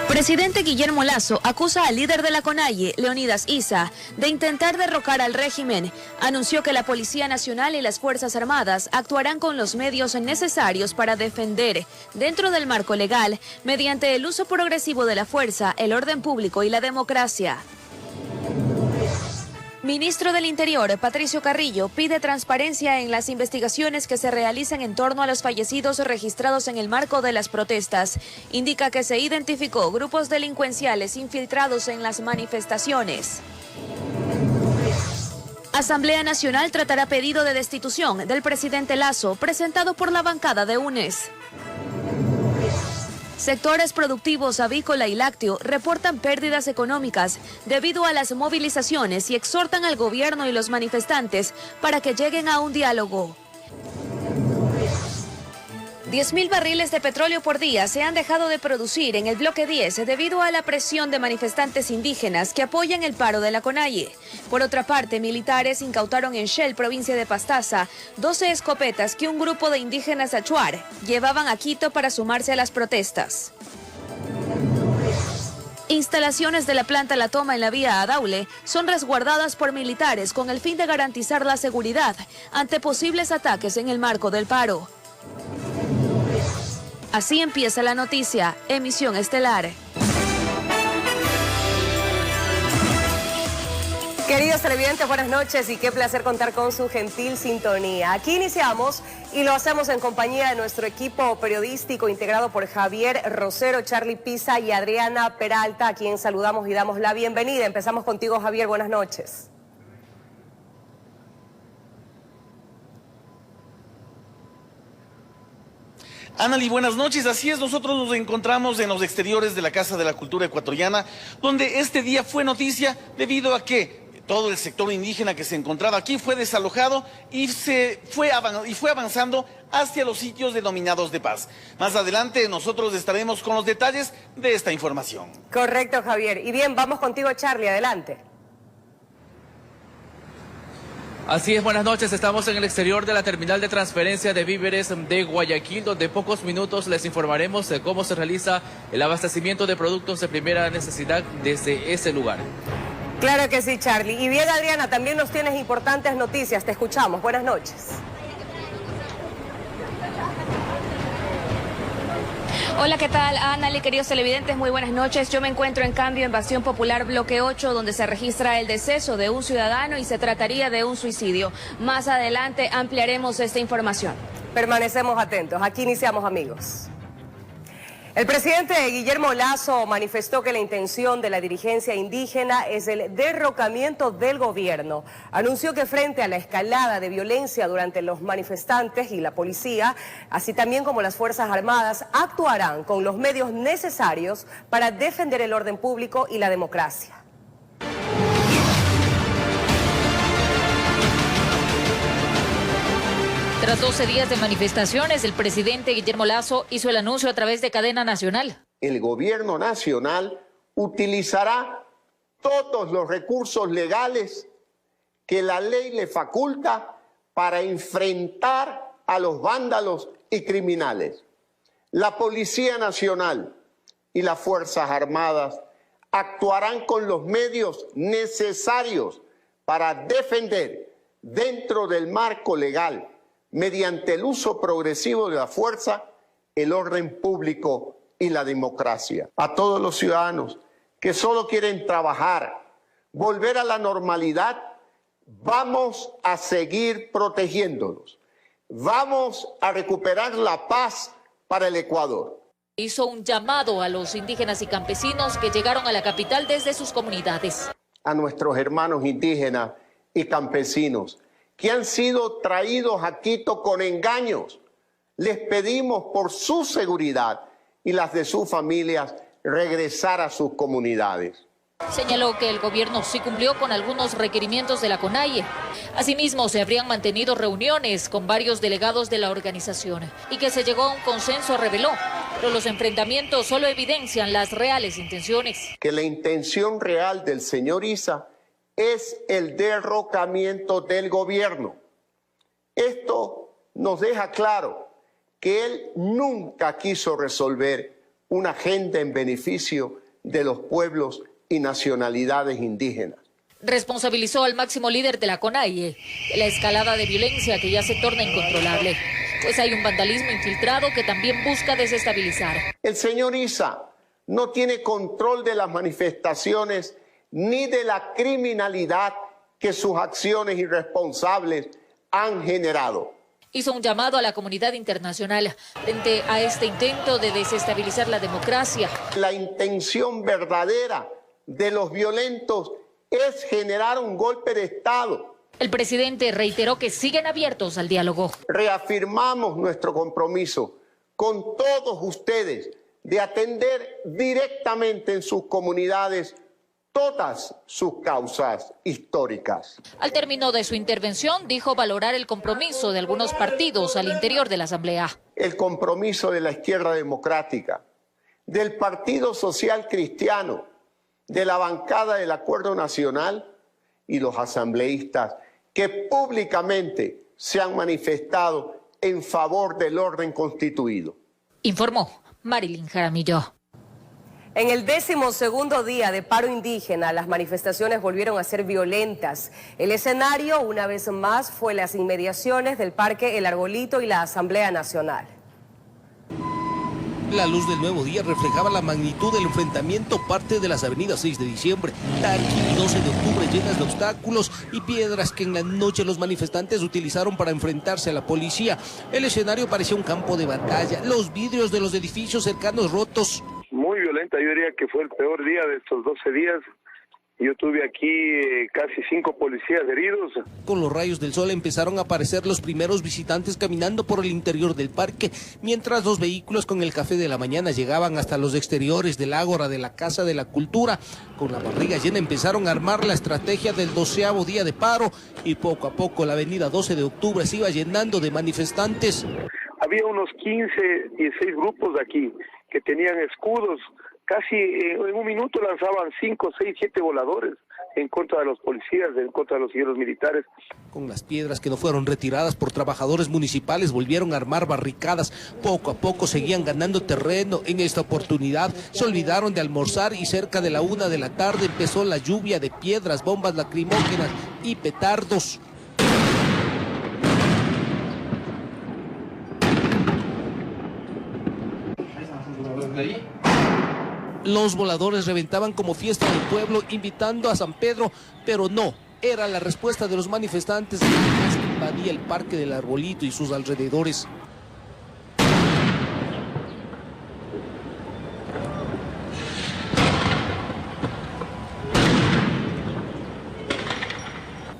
Presidente Guillermo Lasso acusa al líder de la CONAIE, Leonidas Issa, de intentar derrocar al régimen. Anunció que la Policía Nacional y las Fuerzas Armadas actuarán con los medios necesarios para defender, dentro del marco legal, mediante el uso progresivo de la fuerza, el orden público y la democracia. Ministro del Interior, Patricio Carrillo, pide transparencia en las investigaciones que se realizan en torno a los fallecidos registrados en el marco de las protestas. Indica que se identificó grupos delincuenciales infiltrados en las manifestaciones. Asamblea Nacional tratará pedido de destitución del presidente Lasso, presentado por la bancada de UNES. Sectores productivos avícola y lácteo reportan pérdidas económicas debido a las movilizaciones y exhortan al gobierno y los manifestantes para que lleguen a un diálogo. 10.000 barriles de petróleo por día se han dejado de producir en el bloque 10 debido a la presión de manifestantes indígenas que apoyan el paro de la CONAIE. Por otra parte, militares incautaron en Shell, provincia de Pastaza, 12 escopetas que un grupo de indígenas achuar llevaban a Quito para sumarse a las protestas. Instalaciones de la planta La Toma en la vía a Daule son resguardadas por militares con el fin de garantizar la seguridad ante posibles ataques en el marco del paro. Así empieza la noticia, emisión estelar. Queridos televidentes, buenas noches y qué placer contar con su gentil sintonía. Aquí iniciamos y lo hacemos en compañía de nuestro equipo periodístico integrado por Javier Rosero, Charlie Pisa y Adriana Peralta, a quien saludamos y damos la bienvenida. Empezamos contigo, Javier, buenas noches. Anali, buenas noches. Así es, nosotros nos encontramos en los exteriores de la Casa de la Cultura Ecuatoriana, donde este día fue noticia debido a que todo el sector indígena que se encontraba aquí fue desalojado y fue avanzando hacia los sitios denominados de paz. Más adelante nosotros estaremos con los detalles de esta información. Correcto, Javier. Y bien, vamos contigo, Charlie, adelante. Así es, buenas noches. Estamos en el exterior de la terminal de transferencia de víveres de Guayaquil, donde en pocos minutos les informaremos de cómo se realiza el abastecimiento de productos de primera necesidad desde ese lugar. Claro que sí, Charlie. Y bien, Adriana, también nos tienes importantes noticias. Te escuchamos. Buenas noches. Hola, ¿qué tal? Anali, queridos televidentes, muy buenas noches. Yo me encuentro en cambio en Bastión Popular Bloque 8, donde se registra el deceso de un ciudadano y se trataría de un suicidio. Más adelante ampliaremos esta información. Permanecemos atentos. Aquí iniciamos, amigos. El presidente Guillermo Lasso manifestó que la intención de la dirigencia indígena es el derrocamiento del gobierno. Anunció que frente a la escalada de violencia durante los manifestantes y la policía, así también como las Fuerzas Armadas, actuarán con los medios necesarios para defender el orden público y la democracia. Tras 12 días de manifestaciones, el presidente Guillermo Lasso hizo el anuncio a través de cadena nacional. El gobierno nacional utilizará todos los recursos legales que la ley le faculta para enfrentar a los vándalos y criminales. La Policía Nacional y las Fuerzas Armadas actuarán con los medios necesarios para defender, dentro del marco legal, mediante el uso progresivo de la fuerza, el orden público y la democracia. A todos los ciudadanos que solo quieren trabajar, volver a la normalidad, vamos a seguir protegiéndolos. Vamos a recuperar la paz para el Ecuador. Hizo un llamado a los indígenas y campesinos que llegaron a la capital desde sus comunidades. A nuestros hermanos indígenas y campesinos que han sido traídos a Quito con engaños, les pedimos por su seguridad y las de sus familias regresar a sus comunidades. Señaló que el gobierno sí cumplió con algunos requerimientos de la CONAIE. Asimismo, se habrían mantenido reuniones con varios delegados de la organización y que se llegó a un consenso, reveló. Pero los enfrentamientos solo evidencian las reales intenciones. Que la intención real del señor Issa es el derrocamiento del gobierno. Esto nos deja claro que él nunca quiso resolver una agenda en beneficio de los pueblos y nacionalidades indígenas. Responsabilizó al máximo líder de la CONAIE de la escalada de violencia que ya se torna incontrolable, pues hay un vandalismo infiltrado que también busca desestabilizar. El señor Issa no tiene control de las manifestaciones ni de la criminalidad que sus acciones irresponsables han generado. Hizo un llamado a la comunidad internacional frente a este intento de desestabilizar la democracia. La intención verdadera de los violentos es generar un golpe de Estado. El presidente reiteró que siguen abiertos al diálogo. Reafirmamos nuestro compromiso con todos ustedes de atender directamente en sus comunidades todas sus causas históricas. Al término de su intervención, dijo valorar el compromiso de algunos partidos al interior de la Asamblea. El compromiso de la izquierda democrática, del Partido Social Cristiano, de la bancada del Acuerdo Nacional y los asambleístas que públicamente se han manifestado en favor del orden constituido. Informó Marilyn Jaramillo. En el 12º día de paro indígena, las manifestaciones volvieron a ser violentas. El escenario, una vez más, fue las inmediaciones del Parque El Arbolito y la Asamblea Nacional. La luz del nuevo día reflejaba la magnitud del enfrentamiento, parte de las avenidas 6 de diciembre, Tarqui y 12 de octubre llenas de obstáculos y piedras que en la noche los manifestantes utilizaron para enfrentarse a la policía. El escenario parecía un campo de batalla, los vidrios de los edificios cercanos rotos. Muy violenta, yo diría que fue el peor día de estos 12 días. Yo tuve aquí casi 5 policías heridos. Con los rayos del sol empezaron a aparecer los primeros visitantes caminando por el interior del parque, mientras los vehículos con el café de la mañana llegaban hasta los exteriores del ágora de la Casa de la Cultura. Con la barriga llena empezaron a armar la estrategia del 12º día de paro y poco a poco la avenida 12 de octubre se iba llenando de manifestantes. Había unos 15, 16 grupos aquí que tenían escudos. Casi en un minuto lanzaban 5, 6, 7 voladores en contra de los policías, en contra de los guerreros militares. Con las piedras que no fueron retiradas por trabajadores municipales volvieron a armar barricadas. Poco a poco seguían ganando terreno. En esta oportunidad se olvidaron de almorzar y cerca de la 1 de la tarde empezó la lluvia de piedras, bombas lacrimógenas y petardos. Los voladores reventaban como fiesta del pueblo, invitando a San Pedro, pero no, era la respuesta de los manifestantes que invadía el Parque del Arbolito y sus alrededores.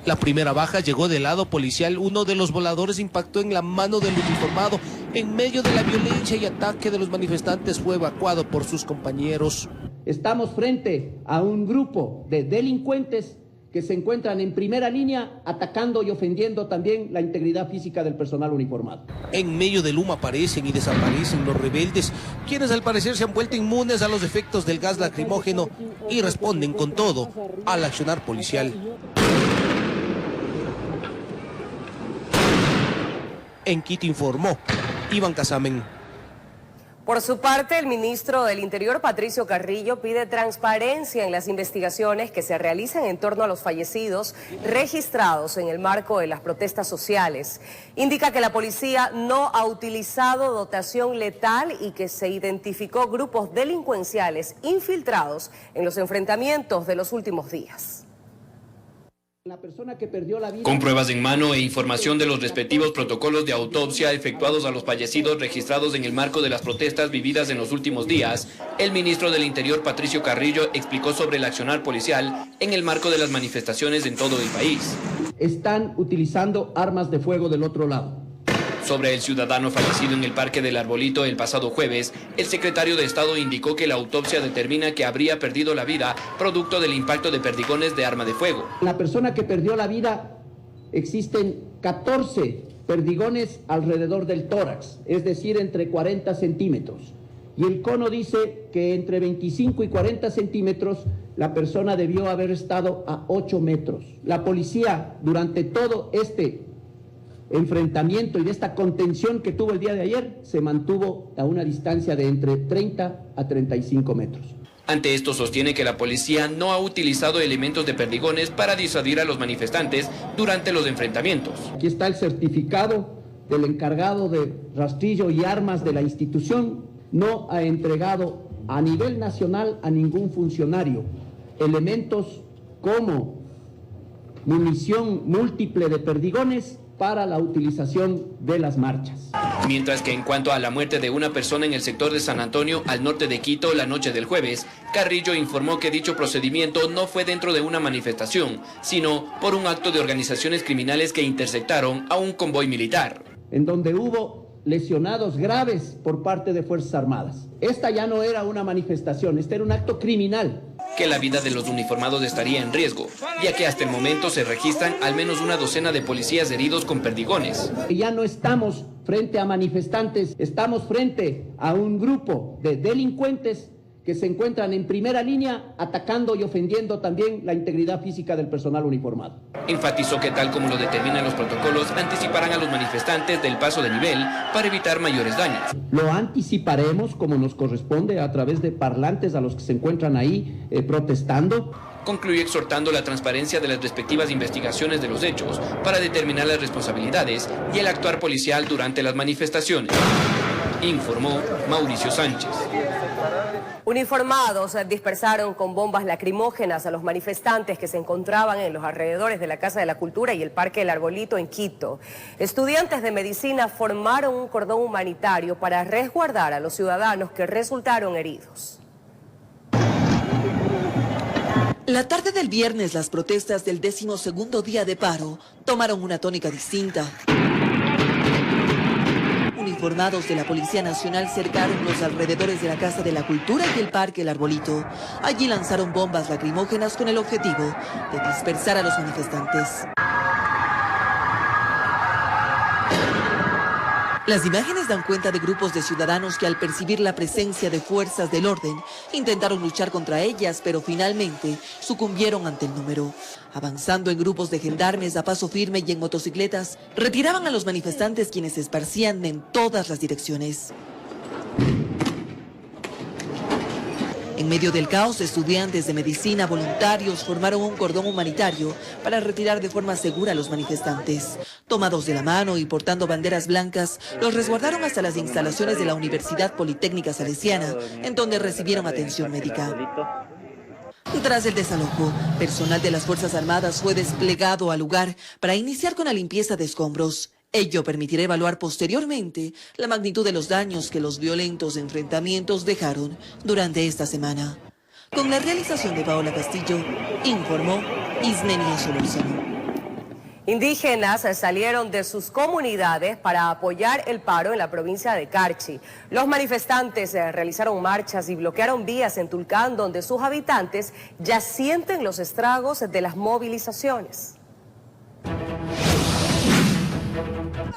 La primera baja llegó del lado policial. Uno de los voladores impactó en la mano del uniformado. En medio de la violencia y ataque de los manifestantes fue evacuado por sus compañeros. Estamos frente a un grupo de delincuentes que se encuentran en primera línea atacando y ofendiendo también la integridad física del personal uniformado. En medio del humo aparecen y desaparecen los rebeldes, quienes al parecer se han vuelto inmunes a los efectos del gas lacrimógeno y responden con todo al accionar policial. En Quito informó Iván Casamen. Por su parte, el ministro del Interior, Patricio Carrillo, pide transparencia en las investigaciones que se realizan en torno a los fallecidos registrados en el marco de las protestas sociales. Indica que la policía no ha utilizado dotación letal y que se identificó grupos delincuenciales infiltrados en los enfrentamientos de los últimos días. Con pruebas en mano e información de los respectivos protocolos de autopsia efectuados a los fallecidos registrados en el marco de las protestas vividas en los últimos días, el ministro del Interior, Patricio Carrillo, explicó sobre el accionar policial en el marco de las manifestaciones en todo el país. Están utilizando armas de fuego del otro lado. Sobre el ciudadano fallecido en el Parque del Arbolito el pasado jueves, el secretario de Estado indicó que la autopsia determina que habría perdido la vida producto del impacto de perdigones de arma de fuego. La persona que perdió la vida, existen 14 perdigones alrededor del tórax, es decir, entre 40 centímetros. Y el cono dice que entre 25 y 40 centímetros la persona debió haber estado a 8 metros. La policía, durante todo este enfrentamiento y de esta contención que tuvo el día de ayer, se mantuvo a una distancia de entre 30 a 35 metros. Ante esto sostiene que la policía no ha utilizado elementos de perdigones para disuadir a los manifestantes durante los enfrentamientos. Aquí está el certificado del encargado de rastrillo y armas de la institución. No ha entregado a nivel nacional a ningún funcionario elementos como munición múltiple de perdigones para la utilización de las marchas. Mientras que en cuanto a la muerte de una persona en el sector de San Antonio, al norte de Quito, la noche del jueves, Carrillo informó que dicho procedimiento no fue dentro de una manifestación, sino por un acto de organizaciones criminales que interceptaron a un convoy militar. En donde hubo lesionados graves por parte de Fuerzas Armadas. Esta ya no era una manifestación, este era un acto criminal. Que la vida de los uniformados estaría en riesgo, ya que hasta el momento se registran al menos una docena de policías heridos con perdigones. Ya no estamos frente a manifestantes, estamos frente a un grupo de delincuentes que se encuentran en primera línea atacando y ofendiendo también la integridad física del personal uniformado. Enfatizó que tal como lo determinan los protocolos, anticiparán a los manifestantes del paso de nivel para evitar mayores daños. Lo anticiparemos como nos corresponde a través de parlantes a los que se encuentran ahí protestando. Concluyó exhortando la transparencia de las respectivas investigaciones de los hechos para determinar las responsabilidades y el actuar policial durante las manifestaciones. Informó Mauricio Sánchez. Uniformados dispersaron con bombas lacrimógenas a los manifestantes que se encontraban en los alrededores de la Casa de la Cultura y el Parque El Arbolito en Quito. Estudiantes de medicina formaron un cordón humanitario para resguardar a los ciudadanos que resultaron heridos. La tarde del viernes, las protestas del 12º día de paro tomaron una tónica distinta. Uniformados de la Policía Nacional cercaron los alrededores de la Casa de la Cultura y el Parque El Arbolito. Allí lanzaron bombas lacrimógenas con el objetivo de dispersar a los manifestantes. Las imágenes dan cuenta de grupos de ciudadanos que al percibir la presencia de fuerzas del orden intentaron luchar contra ellas, pero finalmente sucumbieron ante el número. Avanzando en grupos de gendarmes a paso firme y en motocicletas, retiraban a los manifestantes quienes se esparcían en todas las direcciones. En medio del caos, estudiantes de medicina voluntarios formaron un cordón humanitario para retirar de forma segura a los manifestantes. Tomados de la mano y portando banderas blancas, los resguardaron hasta las instalaciones de la Universidad Politécnica Salesiana, en donde recibieron atención médica. Tras el desalojo, personal de las Fuerzas Armadas fue desplegado al lugar para iniciar con la limpieza de escombros. Ello permitirá evaluar posteriormente la magnitud de los daños que los violentos enfrentamientos dejaron durante esta semana. Con la realización de Paola Castillo, informó Ismenia Solorzano. Indígenas salieron de sus comunidades para apoyar el paro en la provincia de Carchi. Los manifestantes realizaron marchas y bloquearon vías en Tulcán, donde sus habitantes ya sienten los estragos de las movilizaciones.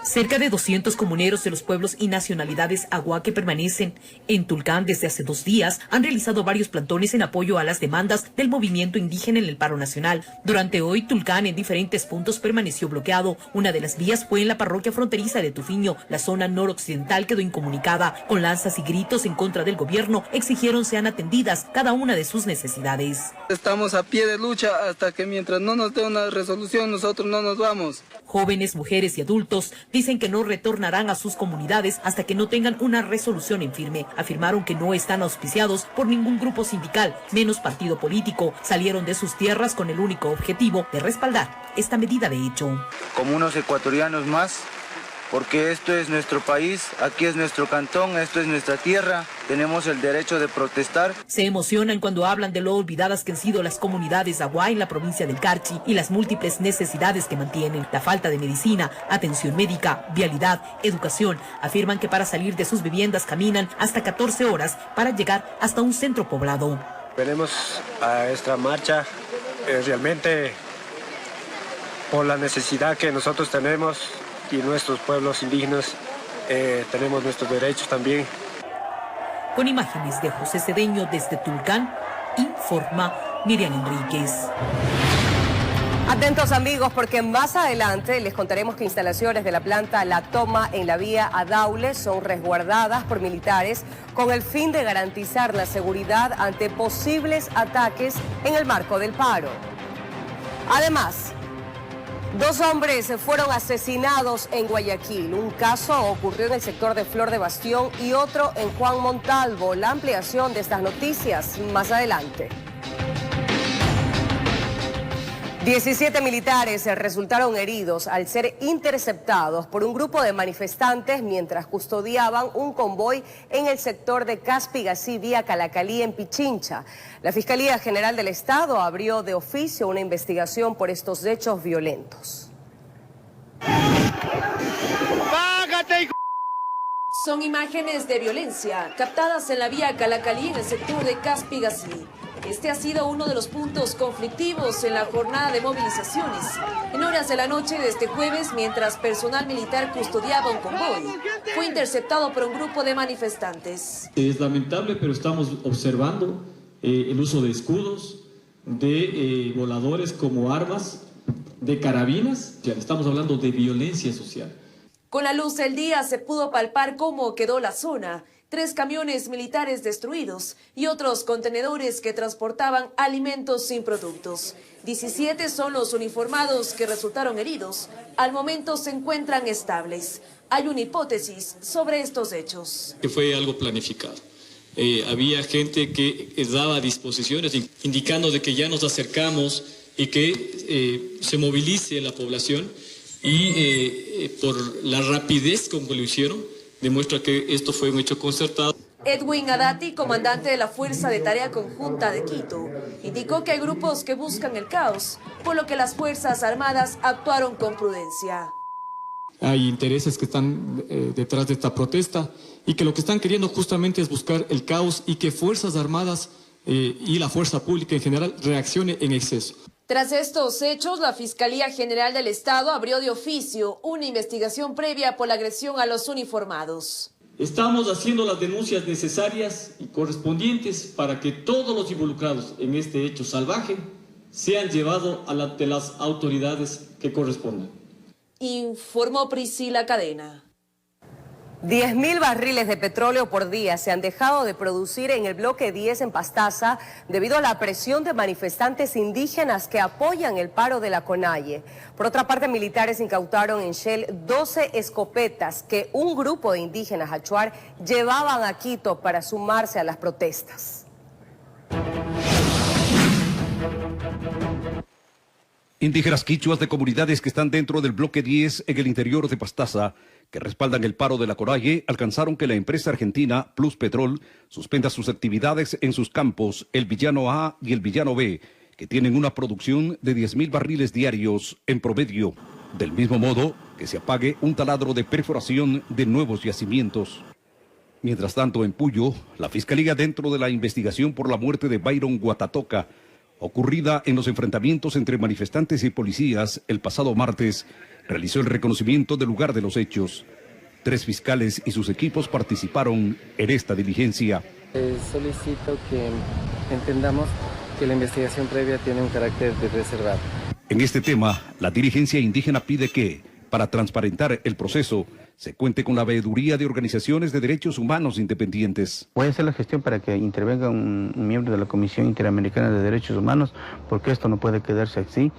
Cerca de 200 comuneros de los pueblos y nacionalidades agua que permanecen en Tulcán desde hace 2 días han realizado varios plantones en apoyo a las demandas del movimiento indígena en el paro nacional. Durante hoy, Tulcán en diferentes puntos permaneció bloqueado. Una de las vías fue en la parroquia fronteriza de Tufiño. La zona noroccidental quedó incomunicada. Con lanzas y gritos en contra del gobierno, exigieron sean atendidas cada una de sus necesidades. Estamos a pie de lucha hasta que mientras no nos dé una resolución, nosotros no nos vamos. Jóvenes, mujeres y adultos dicen que no retornarán a sus comunidades hasta que no tengan una resolución en firme. Afirmaron que no están auspiciados por ningún grupo sindical, menos partido político. Salieron de sus tierras con el único objetivo de respaldar esta medida de hecho. Como unos ecuatorianos más, porque esto es nuestro país, aquí es nuestro cantón, esto es nuestra tierra, tenemos el derecho de protestar. Se emocionan cuando hablan de lo olvidadas que han sido las comunidades agua en la provincia del Carchi y las múltiples necesidades que mantienen, la falta de medicina, atención médica, vialidad, educación. Afirman que para salir de sus viviendas caminan hasta 14 horas para llegar hasta un centro poblado. Venimos a esta marcha realmente por la necesidad que nosotros tenemos y nuestros pueblos indígenas tenemos nuestros derechos también. Con imágenes de José Cedeño desde Tulcán, informa Miriam Enríquez. Atentos amigos, porque más adelante les contaremos que instalaciones de la planta La Toma en la vía a Daule son resguardadas por militares con el fin de garantizar la seguridad ante posibles ataques en el marco del paro. Además, 2 hombres fueron asesinados en Guayaquil. Un caso ocurrió en el sector de Flor de Bastión y otro en Juan Montalvo. La ampliación de estas noticias más adelante. 17 militares resultaron heridos al ser interceptados por un grupo de manifestantes mientras custodiaban un convoy en el sector de Caspigasí, vía Calacalí, en Pichincha. La Fiscalía General del Estado abrió de oficio una investigación por estos hechos violentos. ¡Págate, hijo! Son imágenes de violencia captadas en la vía Calacalí en el sector de Caspigasí. Este ha sido uno de los puntos conflictivos en la jornada de movilizaciones. En horas de la noche de este jueves, mientras personal militar custodiaba un convoy, fue interceptado por un grupo de manifestantes. Es lamentable, pero estamos observando el uso de escudos, de voladores como armas, de carabinas. Ya estamos hablando de violencia social. Con la luz del día se pudo palpar cómo quedó la zona. 3 camiones militares destruidos y otros contenedores que transportaban alimentos sin productos. 17 son los uniformados que resultaron heridos. Al momento se encuentran estables. Hay una hipótesis sobre estos hechos. Que fue algo planificado. Había gente que daba disposiciones indicando de que ya nos acercamos y que se movilice la población y por la rapidez como lo hicieron, demuestra que esto fue un hecho concertado. Edwin Adati, comandante de la Fuerza de Tarea Conjunta de Quito, indicó que hay grupos que buscan el caos, por lo que las Fuerzas Armadas actuaron con prudencia. Hay intereses que están detrás de esta protesta y que lo que están queriendo justamente es buscar el caos y que Fuerzas Armadas y la fuerza pública en general reaccione en exceso. Tras estos hechos, la Fiscalía General del Estado abrió de oficio una investigación previa por la agresión a los uniformados. Estamos haciendo las denuncias necesarias y correspondientes para que todos los involucrados en este hecho salvaje sean llevados ante las autoridades que correspondan. Informó Priscila Cadena. 10.000 barriles de petróleo por día se han dejado de producir en el bloque 10 en Pastaza debido a la presión de manifestantes indígenas que apoyan el paro de la CONAIE. Por otra parte, militares incautaron en Shell 12 escopetas que un grupo de indígenas achuar llevaban a Quito para sumarse a las protestas. Indígenas quichuas de comunidades que están dentro del bloque 10 en el interior de Pastaza, que respaldan el paro de la CONAIE, alcanzaron que la empresa argentina Plus Petrol suspenda sus actividades en sus campos, el Villano A y el Villano B, que tienen una producción de 10.000 barriles diarios en promedio. Del mismo modo, que se apague un taladro de perforación de nuevos yacimientos. Mientras tanto, en Puyo, la Fiscalía, dentro de la investigación por la muerte de Byron Guatatoca, ocurrida en los enfrentamientos entre manifestantes y policías el pasado martes, realizó el reconocimiento del lugar de los hechos. 3 fiscales y sus equipos participaron en esta diligencia. Solicito que entendamos que la investigación previa tiene un carácter de reservado. En este tema, la dirigencia indígena pide que, para transparentar el proceso, se cuente con la veeduría de organizaciones de derechos humanos independientes. Voy a hacer la gestión para que intervenga un miembro de la Comisión Interamericana de Derechos Humanos, porque esto no puede quedarse así.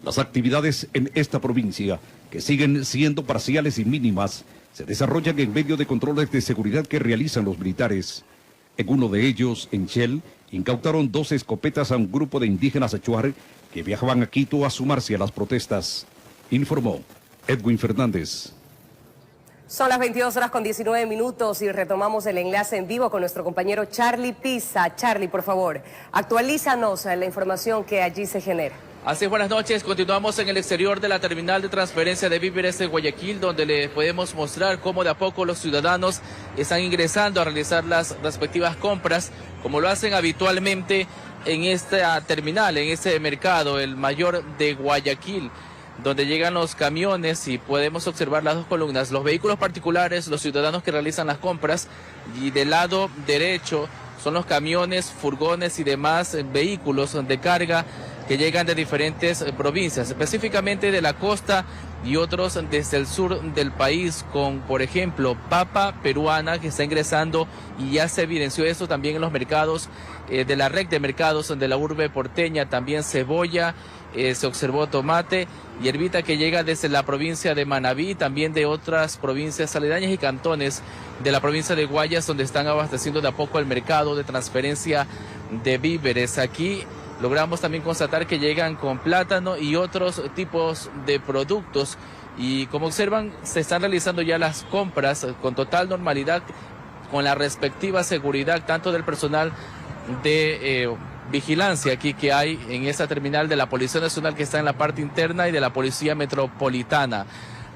Las actividades en esta provincia, que siguen siendo parciales y mínimas, se desarrollan en medio de controles de seguridad que realizan los militares. En uno de ellos, en Shell, incautaron 12 escopetas a un grupo de indígenas achuar que viajaban a Quito a sumarse a las protestas. Informó Edwin Fernández. Son las 22:19 y retomamos el enlace en vivo con nuestro compañero Charlie Pisa. Charlie, por favor, actualízanos la información que allí se genera. Así, buenas noches. Continuamos en el exterior de la terminal de transferencia de víveres de Guayaquil, donde le podemos mostrar cómo de a poco los ciudadanos están ingresando a realizar las respectivas compras, como lo hacen habitualmente en esta terminal, en este mercado, el mayor de Guayaquil, donde llegan los camiones y podemos observar las 2 columnas, los vehículos particulares, los ciudadanos que realizan las compras, y del lado derecho son los camiones, furgones y demás vehículos de carga que llegan de diferentes provincias, específicamente de la costa y otros desde el sur del país, con, por ejemplo, papa peruana que está ingresando, y ya se evidenció esto también en los mercados de la red de mercados de la urbe porteña, también cebolla, se observó tomate, hierbita que llega desde la provincia de Manabí, también de otras provincias aledañas y cantones de la provincia de Guayas, donde están abasteciendo de a poco el mercado de transferencia de víveres. Aquí logramos también constatar que llegan con plátano y otros tipos de productos, y como observan se están realizando ya las compras con total normalidad, con la respectiva seguridad tanto del personal de vigilancia aquí que hay en esta terminal de la Policía Nacional que está en la parte interna y de la Policía Metropolitana.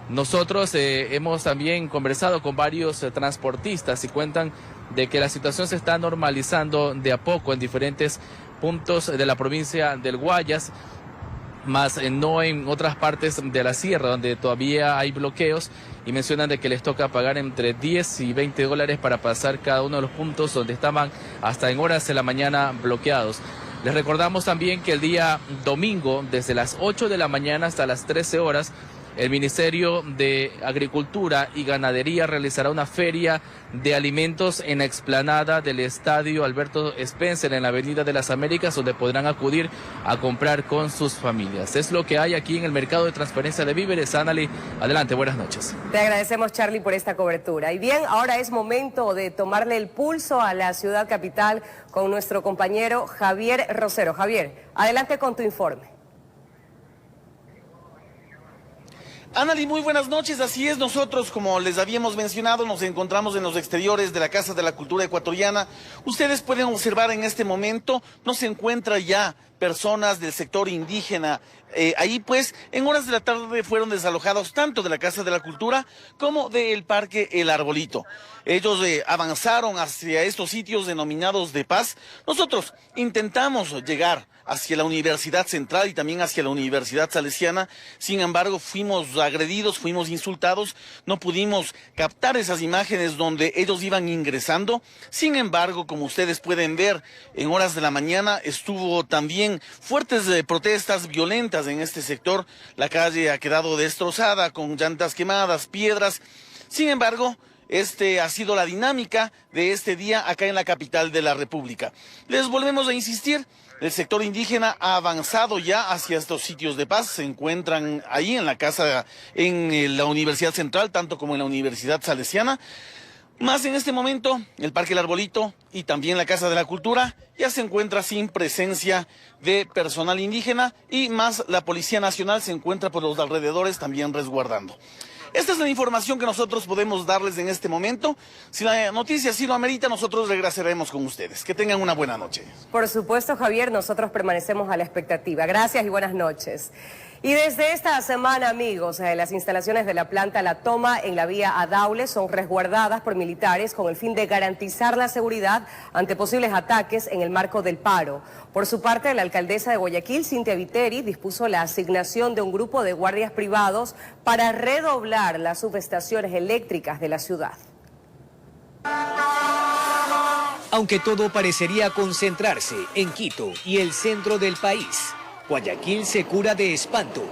Nosotros hemos también conversado con varios transportistas y cuentan de que la situación se está normalizando de a poco en diferentes puntos de la provincia del Guayas, más no en otras partes de la sierra donde todavía hay bloqueos, y mencionan de que les toca pagar entre 10 y 20 dólares para pasar cada uno de los puntos donde estaban hasta en horas de la mañana bloqueados. Les recordamos también que el día domingo, desde las 8 de la mañana hasta las 13 horas, el Ministerio de Agricultura y Ganadería realizará una feria de alimentos en la explanada del Estadio Alberto Spencer en la Avenida de las Américas, donde podrán acudir a comprar con sus familias. Es lo que hay aquí en el mercado de transferencia de víveres. Anali, adelante, buenas noches. Te agradecemos, Charlie, por esta cobertura. Y bien, ahora es momento de tomarle el pulso a la ciudad capital con nuestro compañero Javier Rosero. Javier, adelante con tu informe. Anali, muy buenas noches. Así es, nosotros, como les habíamos mencionado, nos encontramos en los exteriores de la Casa de la Cultura Ecuatoriana. Ustedes pueden observar en este momento, no se encuentra ya personas del sector indígena. Ahí pues en horas de la tarde fueron desalojados tanto de la Casa de la Cultura como del Parque El Arbolito. Ellos avanzaron hacia estos sitios denominados de paz. Nosotros intentamos llegar hacia la Universidad Central y también hacia la Universidad Salesiana. Sin embargo, fuimos agredidos, fuimos insultados, no pudimos captar esas imágenes donde ellos iban ingresando. Sin embargo, como ustedes pueden ver, en horas de la mañana estuvo también fuertes protestas violentas en este sector. La calle ha quedado destrozada con llantas quemadas, piedras. Sin embargo, ha sido la dinámica de este día acá en la capital de la República. Les volvemos a insistir, el sector indígena ha avanzado ya hacia estos sitios de paz. Se encuentran ahí en la casa, en la Universidad Central, tanto como en la Universidad Salesiana. Más en este momento, el Parque El Arbolito y también la Casa de la Cultura ya se encuentra sin presencia de personal indígena, y más la Policía Nacional se encuentra por los alrededores también resguardando. Esta es la información que nosotros podemos darles en este momento. Si la noticia así lo amerita, nosotros regresaremos con ustedes. Que tengan una buena noche. Por supuesto, Javier, nosotros permanecemos a la expectativa. Gracias y buenas noches. Y desde esta semana, amigos, las instalaciones de la planta La Toma en la vía a Daule son resguardadas por militares con el fin de garantizar la seguridad ante posibles ataques en el marco del paro. Por su parte, la alcaldesa de Guayaquil, Cintia Viteri, dispuso la asignación de un grupo de guardias privados para redoblar las subestaciones eléctricas de la ciudad. Aunque todo parecería concentrarse en Quito y el centro del país, Guayaquil se cura de espanto.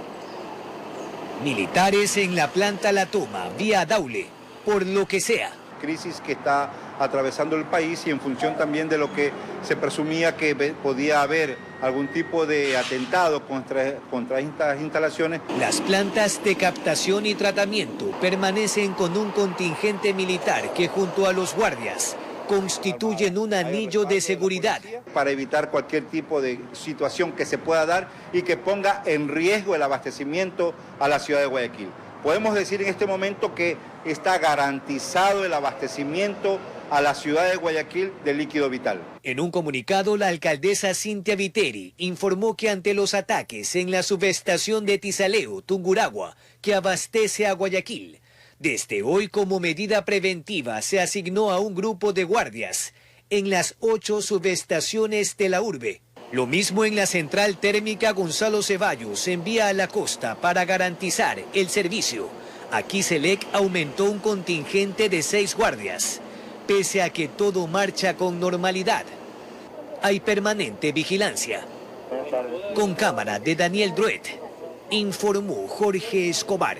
Militares en la planta La Toma, vía Daule, por lo que sea. Crisis que está atravesando el país, y en función también de lo que se presumía que podía haber algún tipo de atentado contra estas instalaciones. Las plantas de captación y tratamiento permanecen con un contingente militar que, junto a los guardias, constituyen un anillo de seguridad. Para evitar cualquier tipo de situación que se pueda dar y que ponga en riesgo el abastecimiento a la ciudad de Guayaquil. Podemos decir en este momento que está garantizado el abastecimiento a la ciudad de Guayaquil de líquido vital. En un comunicado, la alcaldesa Cintia Viteri informó que ante los ataques en la subestación de Tizaleo, Tungurahua, que abastece a Guayaquil, desde hoy, como medida preventiva, se asignó a un grupo de guardias en las 8 subestaciones de la urbe. Lo mismo en la central térmica Gonzalo Ceballos, en vía a la costa, para garantizar el servicio. Aquí Selec aumentó un contingente de 6 guardias. Pese a que todo marcha con normalidad, hay permanente vigilancia. Con cámara de Daniel Druet, informó Jorge Escobar.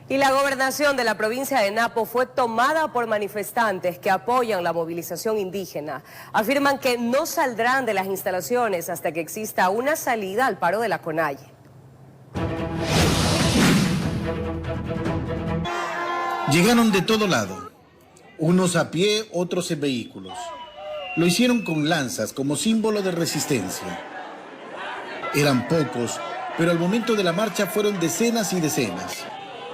Y la gobernación de la provincia de Napo fue tomada por manifestantes que apoyan la movilización indígena. Afirman que no saldrán de las instalaciones hasta que exista una salida al paro de la CONAIE. Llegaron de todo lado, unos a pie, otros en vehículos. Lo hicieron con lanzas como símbolo de resistencia. Eran pocos, pero al momento de la marcha fueron decenas y decenas.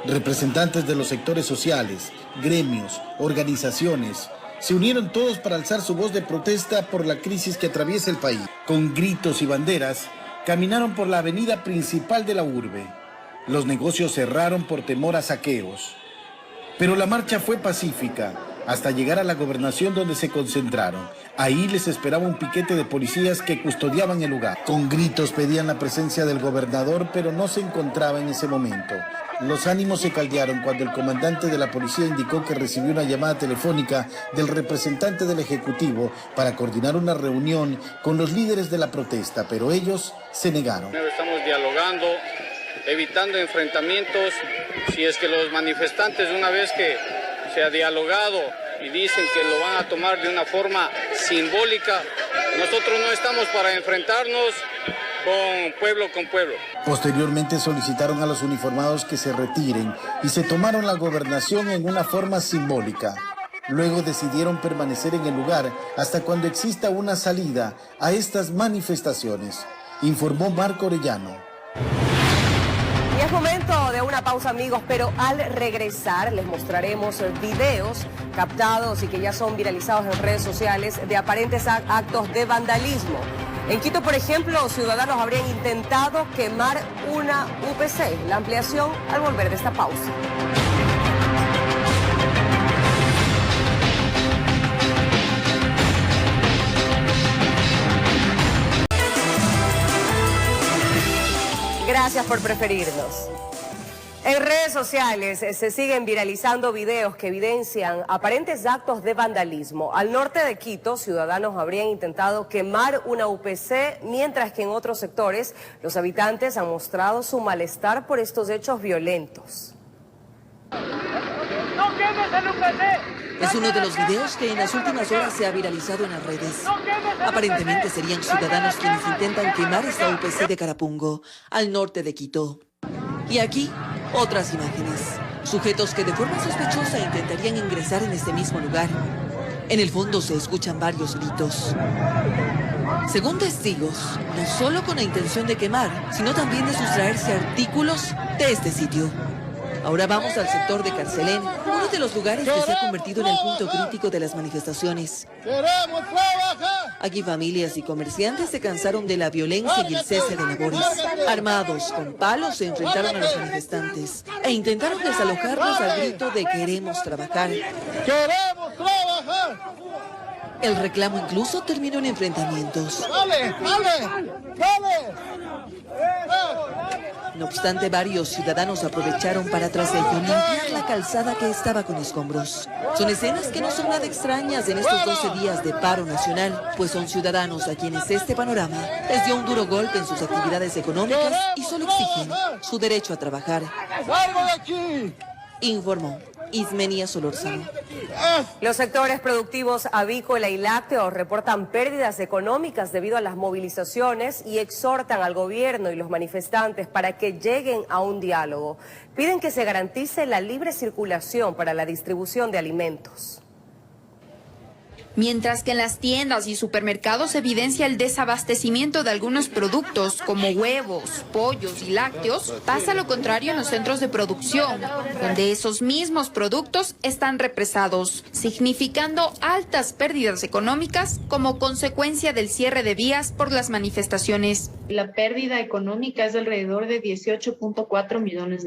Representantes de los sectores sociales, gremios, organizaciones, se unieron todos para alzar su voz de protesta por la crisis que atraviesa el país. Con gritos y banderas, caminaron por la avenida principal de la urbe. Los negocios cerraron por temor a saqueos. Pero la marcha fue pacífica, hasta llegar a la gobernación donde se concentraron. Ahí les esperaba un piquete de policías que custodiaban el lugar. Con gritos pedían la presencia del gobernador, pero no se encontraba en ese momento. Los ánimos se caldearon cuando el comandante de la policía indicó que recibió una llamada telefónica del representante del Ejecutivo para coordinar una reunión con los líderes de la protesta, pero ellos se negaron. Estamos dialogando, evitando enfrentamientos. Si es que los manifestantes, una vez que se ha dialogado y dicen que lo van a tomar de una forma simbólica, nosotros no estamos para enfrentarnos con pueblo. Posteriormente solicitaron a los uniformados que se retiren y se tomaron la gobernación en una forma simbólica. Luego decidieron permanecer en el lugar hasta cuando exista una salida a estas manifestaciones, informó Marco Orellano. Y es momento de una pausa, amigos, pero al regresar les mostraremos videos captados y que ya son viralizados en redes sociales de aparentes actos de vandalismo. En Quito, por ejemplo, ciudadanos habrían intentado quemar una UPC. La ampliación al volver de esta pausa. Gracias por preferirnos. En redes sociales se siguen viralizando videos que evidencian aparentes actos de vandalismo. Al norte de Quito, ciudadanos habrían intentado quemar una UPC, mientras que en otros sectores los habitantes han mostrado su malestar por estos hechos violentos. ¡No quemes el UPC! Es uno de los videos que en las últimas horas se ha viralizado en las redes. Aparentemente serían ciudadanos quienes intentan quemar esta UPC de Carapungo, al norte de Quito. Y aquí, otras imágenes. Sujetos que de forma sospechosa intentarían ingresar en este mismo lugar. En el fondo se escuchan varios gritos. Según testigos, no solo con la intención de quemar, sino también de sustraerse artículos de este sitio. Ahora vamos al sector de Carcelén, uno de los lugares que se ha convertido en el punto crítico de las manifestaciones. Aquí familias y comerciantes se cansaron de la violencia y el cese de labores. Armados con palos se enfrentaron a los manifestantes e intentaron desalojarlos al grito de "queremos trabajar". ¡Queremos trabajar! El reclamo incluso terminó en enfrentamientos. No obstante, varios ciudadanos aprovecharon para tras ello limpiar la calzada que estaba con escombros. Son escenas que no son nada extrañas en estos 12 días de paro nacional, pues son ciudadanos a quienes este panorama les dio un duro golpe en sus actividades económicas y solo exigen su derecho a trabajar. ¡Salgo de aquí! Informó Ismenia Solórzano. Los sectores productivos avícola y lácteos reportan pérdidas económicas debido a las movilizaciones y exhortan al gobierno y los manifestantes para que lleguen a un diálogo. Piden que se garantice la libre circulación para la distribución de alimentos. Mientras que en las tiendas y supermercados se evidencia el desabastecimiento de algunos productos como huevos, pollos y lácteos, pasa lo contrario en los centros de producción, donde esos mismos productos están represados, significando altas pérdidas económicas como consecuencia del cierre de vías por las manifestaciones. La pérdida económica es de alrededor de $18.4 millones.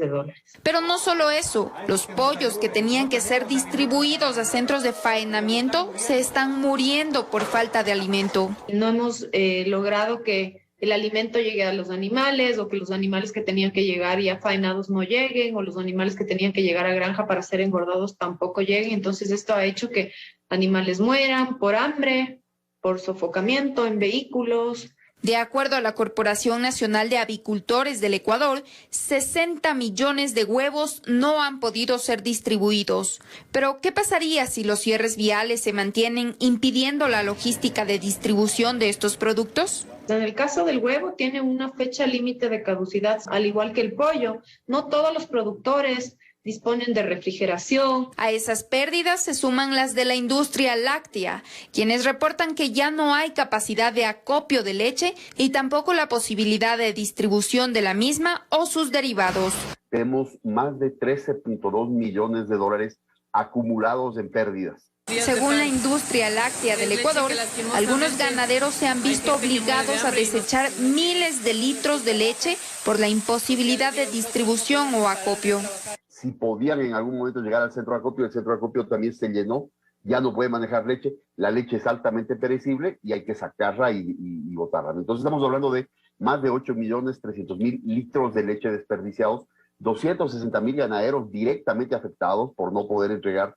Pero no solo eso, los pollos que tenían que ser distribuidos a centros de faenamiento se están muriendo por falta de alimento. No hemos logrado que el alimento llegue a los animales, o que los animales que tenían que llegar ya faenados no lleguen, o los animales que tenían que llegar a granja para ser engordados tampoco lleguen. Entonces esto ha hecho que animales mueran por hambre, por sofocamiento en vehículos, De acuerdo a la Corporación Nacional de Avicultores del Ecuador, 60 millones de huevos no han podido ser distribuidos. Pero, ¿qué pasaría si los cierres viales se mantienen impidiendo la logística de distribución de estos productos? En el caso del huevo tiene una fecha límite de caducidad, al igual que el pollo. No todos los productores disponen de refrigeración. A esas pérdidas se suman las de la industria láctea, quienes reportan que ya no hay capacidad de acopio de leche y tampoco la posibilidad de distribución de la misma o sus derivados. Tenemos más de 13.2 millones de dólares acumulados en pérdidas. Según la industria láctea del Ecuador, algunos ganaderos se han visto obligados a desechar miles de litros de leche por la imposibilidad de distribución o acopio. Si podían en algún momento llegar al centro de acopio, el centro de acopio también se llenó, ya no puede manejar leche, la leche es altamente perecible y hay que sacarla y botarla. Entonces estamos hablando de más de 8.300.000 litros de leche desperdiciados, 260.000 ganaderos directamente afectados por no poder entregar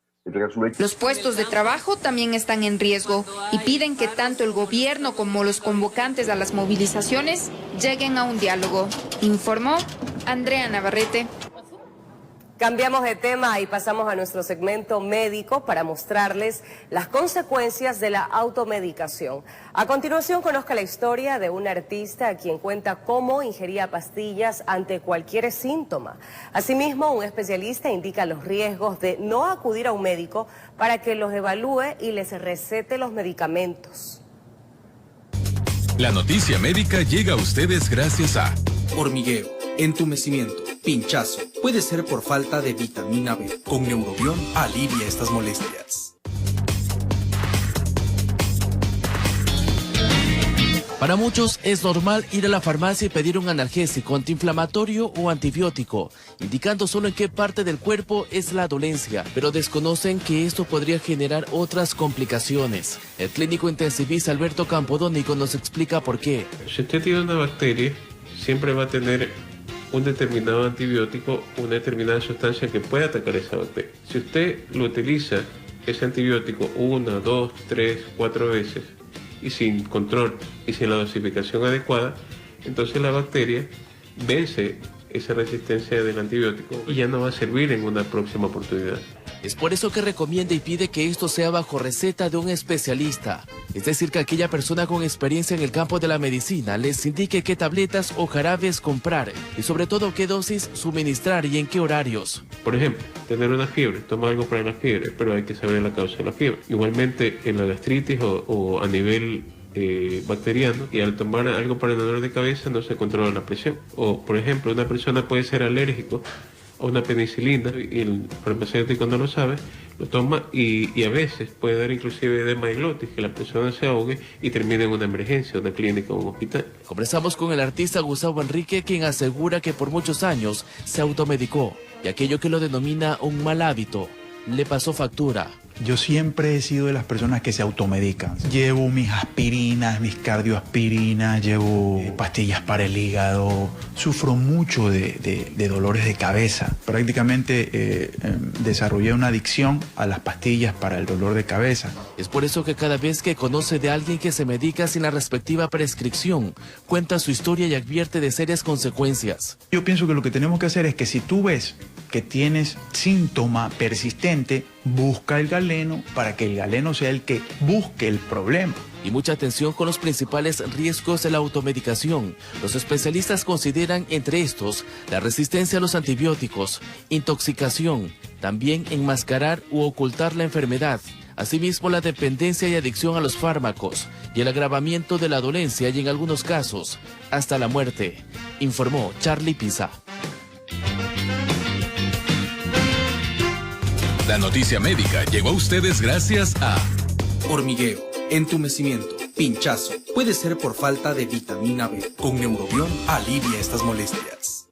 su leche. Los puestos de trabajo también están en riesgo y piden que tanto el gobierno como los convocantes a las movilizaciones lleguen a un diálogo. Informó Andrea Navarrete. Cambiamos de tema y pasamos a nuestro segmento médico para mostrarles las consecuencias de la automedicación. A continuación, conozca la historia de un artista quien cuenta cómo ingería pastillas ante cualquier síntoma. Asimismo, un especialista indica los riesgos de no acudir a un médico para que los evalúe y les recete los medicamentos. La noticia médica llega a ustedes gracias a hormigueo, entumecimiento, pinchazo. Puede ser por falta de vitamina B. Con Neurobión alivia estas molestias. Para muchos es normal ir a la farmacia y pedir un analgésico, antiinflamatorio o antibiótico, indicando solo en qué parte del cuerpo es la dolencia, pero desconocen que esto podría generar otras complicaciones. El clínico intensivista Alberto Campodónico nos explica por qué. Si usted tiene una bacteria, siempre va a tener un determinado antibiótico, una determinada sustancia que puede atacar esa bacteria. Si usted lo utiliza, ese antibiótico, 1, 2, 3, 4 veces, y sin control y sin la dosificación adecuada, entonces la bacteria vence esa resistencia del antibiótico y ya no va a servir en una próxima oportunidad. Es por eso que recomienda y pide que esto sea bajo receta de un especialista. Es decir, que aquella persona con experiencia en el campo de la medicina les indique qué tabletas o jarabes comprar y sobre todo qué dosis suministrar y en qué horarios. Por ejemplo, tener una fiebre, toma algo para la fiebre, pero hay que saber la causa de la fiebre. Igualmente en la gastritis o a nivel bacteriano, y al tomar algo para el dolor de cabeza no se controla la presión. O por ejemplo, una persona puede ser alérgico a una penicilina y el farmacéutico no lo sabe, lo toma y a veces puede dar inclusive edema de glotis, que la persona se ahogue y termine en una emergencia, una clínica o un hospital. Conversamos con el artista Gustavo Enrique, quien asegura que por muchos años se automedicó y aquello que lo denomina un mal hábito le pasó factura. Yo siempre he sido de las personas que se automedican. Llevo mis aspirinas, mis cardioaspirinas, llevo pastillas para el hígado. Sufro mucho de dolores de cabeza. Prácticamente desarrollé una adicción a las pastillas para el dolor de cabeza. Es por eso que cada vez que conoce de alguien que se medica sin la respectiva prescripción, cuenta su historia y advierte de serias consecuencias. Yo pienso que lo que tenemos que hacer es que si tú ves que tienes síntoma persistente, busca el galeno para que el galeno sea el que busque el problema. Y mucha atención con los principales riesgos de la automedicación. Los especialistas consideran entre estos la resistencia a los antibióticos, intoxicación, también enmascarar u ocultar la enfermedad, asimismo la dependencia y adicción a los fármacos y el agravamiento de la dolencia y en algunos casos hasta la muerte, informó Charlie Pisa. La noticia médica llegó a ustedes gracias a hormigueo, entumecimiento, pinchazo. Puede ser por falta de vitamina B. Con Neurobión alivia estas molestias.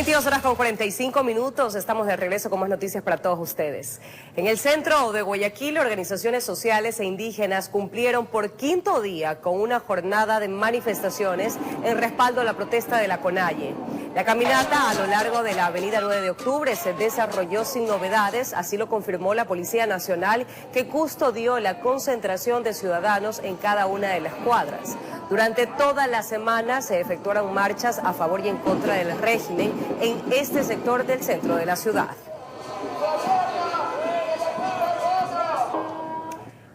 22:45, estamos de regreso con más noticias para todos ustedes. En el centro de Guayaquil, organizaciones sociales e indígenas cumplieron por quinto día con una jornada de manifestaciones en respaldo a la protesta de la CONAIE. La caminata a lo largo de la avenida 9 de octubre se desarrolló sin novedades, así lo confirmó la Policía Nacional, que custodió la concentración de ciudadanos en cada una de las cuadras. Durante toda la semana se efectuaron marchas a favor y en contra del régimen en este sector del centro de la ciudad.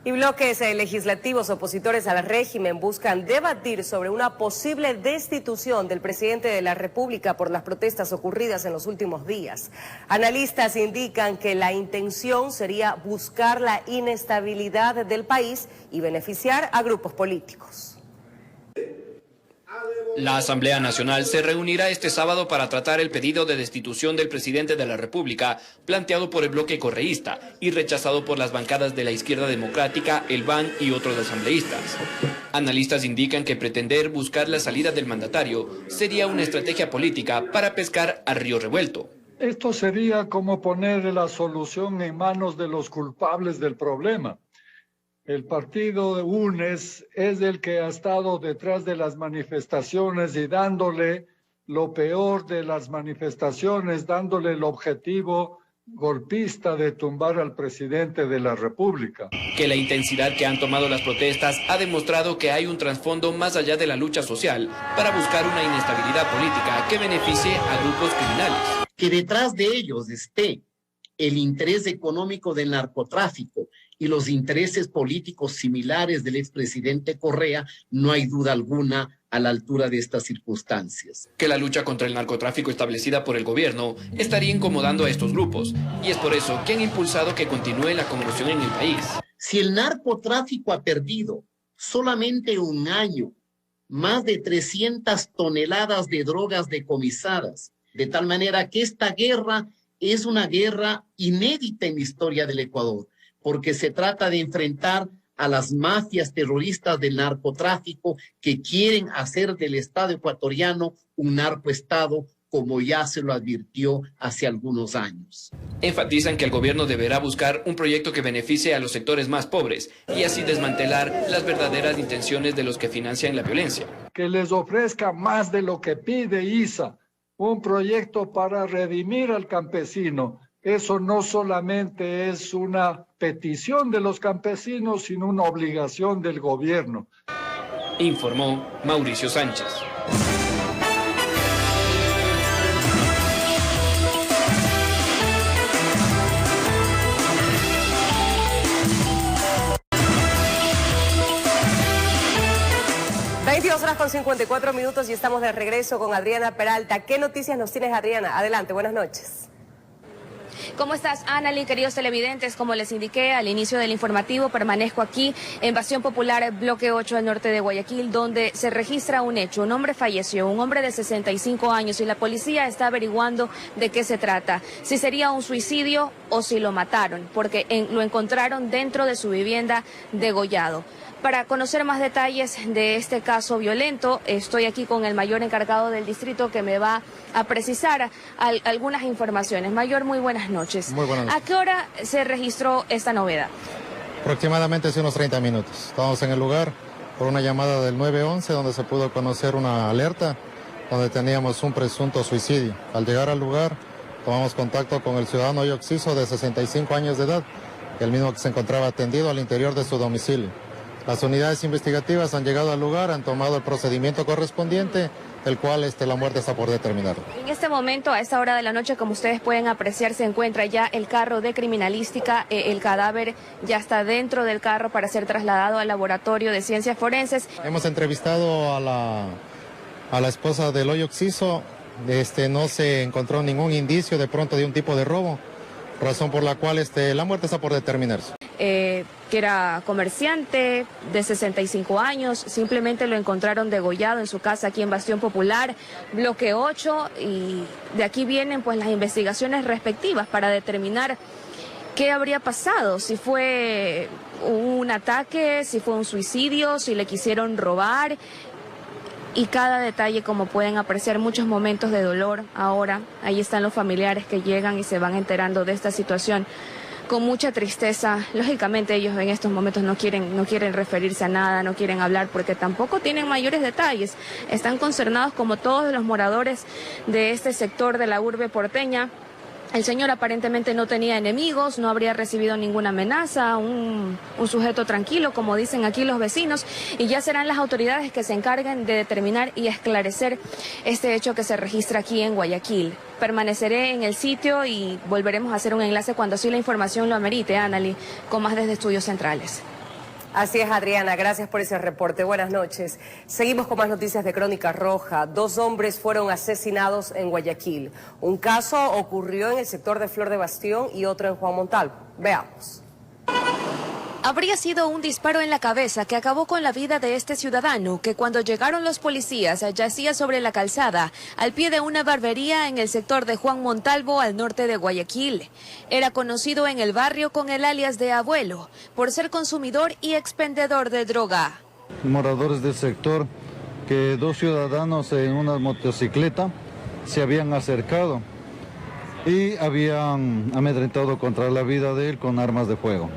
Y bloques legislativos opositores al régimen buscan debatir sobre una posible destitución del presidente de la República por las protestas ocurridas en los últimos días. Analistas indican que la intención sería buscar la inestabilidad del país y beneficiar a grupos políticos. La Asamblea Nacional se reunirá este sábado para tratar el pedido de destitución del presidente de la República planteado por el bloque correísta y rechazado por las bancadas de la Izquierda Democrática, el BAN y otros asambleístas. Analistas indican que pretender buscar la salida del mandatario sería una estrategia política para pescar a río revuelto. Esto sería como poner la solución en manos de los culpables del problema. El partido de UNES es el que ha estado detrás de las manifestaciones y dándole lo peor de las manifestaciones, dándole el objetivo golpista de tumbar al presidente de la República. Que la intensidad que han tomado las protestas ha demostrado que hay un trasfondo más allá de la lucha social para buscar una inestabilidad política que beneficie a grupos criminales. Que detrás de ellos esté el interés económico del narcotráfico y los intereses políticos similares del expresidente Correa, no hay duda alguna a la altura de estas circunstancias. Que la lucha contra el narcotráfico establecida por el gobierno estaría incomodando a estos grupos, y es por eso que han impulsado que continúe la convulsión en el país. Si el narcotráfico ha perdido solamente un año más de 300 toneladas de drogas decomisadas, de tal manera que esta guerra es una guerra inédita en la historia del Ecuador, porque se trata de enfrentar a las mafias terroristas del narcotráfico que quieren hacer del Estado ecuatoriano un narcoestado, como ya se lo advirtió hace algunos años. Enfatizan que el gobierno deberá buscar un proyecto que beneficie a los sectores más pobres y así desmantelar las verdaderas intenciones de los que financian la violencia. Que les ofrezca más de lo que pide ISA, un proyecto para redimir al campesino. Eso no solamente es una petición de los campesinos, sino una obligación del gobierno. Informó Mauricio Sánchez. Con 54 minutos y estamos de regreso con Adriana Peralta. ¿Qué noticias nos tienes, Adriana? Adelante, buenas noches. ¿Cómo estás, Analy? Queridos televidentes, como les indiqué al inicio del informativo, permanezco aquí en Bastión Popular, bloque 8 al norte de Guayaquil, donde se registra un hecho. Un hombre falleció, un hombre de 65 años, y la policía está averiguando de qué se trata. Si sería un suicidio o si lo mataron, porque lo encontraron dentro de su vivienda degollado. Para conocer más detalles de este caso violento, estoy aquí con el mayor encargado del distrito que me va a precisar algunas informaciones. Mayor, muy buenas noches. Muy buenas noches. ¿A qué hora se registró esta novedad? Aproximadamente hace unos 30 minutos. Estábamos en el lugar por una llamada del 911 donde se pudo conocer una alerta donde teníamos un presunto suicidio. Al llegar al lugar, tomamos contacto con el ciudadano Yoxiso de 65 años de edad, el mismo que se encontraba atendido al interior de su domicilio. Las unidades investigativas han llegado al lugar, han tomado el procedimiento correspondiente, el cual la muerte está por determinar. En este momento, a esta hora de la noche, como ustedes pueden apreciar, se encuentra ya el carro de criminalística. El cadáver ya está dentro del carro para ser trasladado al laboratorio de ciencias forenses. Hemos entrevistado a la esposa del hoyo Oxiso. No se encontró ningún indicio de pronto de un tipo de robo, razón por la cual la muerte está por determinarse. Que era comerciante de 65 años, simplemente lo encontraron degollado en su casa aquí en Bastión Popular, bloque 8, y de aquí vienen pues las investigaciones respectivas para determinar qué habría pasado, si fue un ataque, si fue un suicidio, si le quisieron robar. y cada detalle, como pueden apreciar, muchos momentos de dolor. Ahora ahí están los familiares que llegan y se van enterando de esta situación con mucha tristeza. Lógicamente ellos en estos momentos no quieren referirse a nada, no quieren hablar porque tampoco tienen mayores detalles. Están consternados como todos los moradores de este sector de la urbe porteña. El señor aparentemente no tenía enemigos, no habría recibido ninguna amenaza, un sujeto tranquilo, como dicen aquí los vecinos, y ya serán las autoridades que se encarguen de determinar y esclarecer este hecho que se registra aquí en Guayaquil. Permaneceré en el sitio y volveremos a hacer un enlace cuando así la información lo amerite, Anali, con más desde Estudios Centrales. Así es, Adriana, gracias por ese reporte. Buenas noches. Seguimos con más noticias de Crónica Roja. 2 hombres fueron asesinados en Guayaquil. Un caso ocurrió en el sector de Flor de Bastión y otro en Juan Montalvo. Veamos. Habría sido un disparo en la cabeza que acabó con la vida de este ciudadano que cuando llegaron los policías yacía sobre la calzada al pie de una barbería en el sector de Juan Montalvo al norte de Guayaquil. Era conocido en el barrio con el alias de Abuelo por ser consumidor y expendedor de droga. Moradores del sector que 2 ciudadanos en una motocicleta se habían acercado y habían amedrentado contra la vida de él con armas de fuego.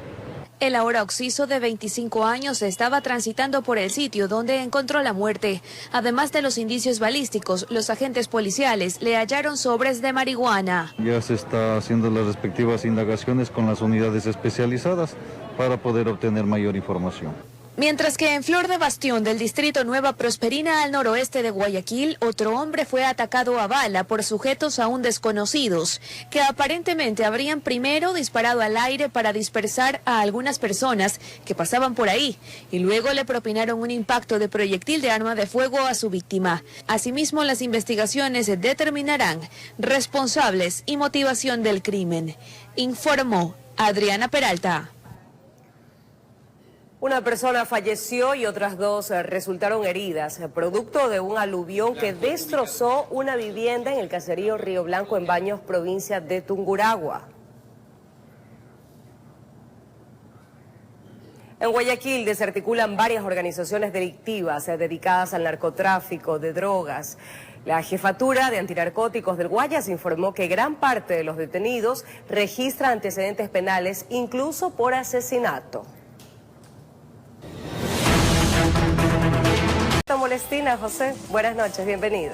El ahora occiso de 25 años estaba transitando por el sitio donde encontró la muerte. Además de los indicios balísticos, los agentes policiales le hallaron sobres de marihuana. Ya se está haciendo las respectivas indagaciones con las unidades especializadas para poder obtener mayor información. Mientras que en Flor de Bastión del distrito Nueva Prosperina al noroeste de Guayaquil, otro hombre fue atacado a bala por sujetos aún desconocidos, que aparentemente habrían primero disparado al aire para dispersar a algunas personas que pasaban por ahí y luego le propinaron un impacto de proyectil de arma de fuego a su víctima. Asimismo, las investigaciones determinarán responsables y motivación del crimen, informó Adriana Peralta. Una persona falleció y otras 2 resultaron heridas, producto de un aluvión que destrozó una vivienda en el caserío Río Blanco en Baños, provincia de Tungurahua. En Guayaquil desarticulan varias organizaciones delictivas dedicadas al narcotráfico de drogas. La jefatura de antinarcóticos del Guayas informó que gran parte de los detenidos registra antecedentes penales, incluso por asesinato. Molestina, José. Buenas noches, bienvenido.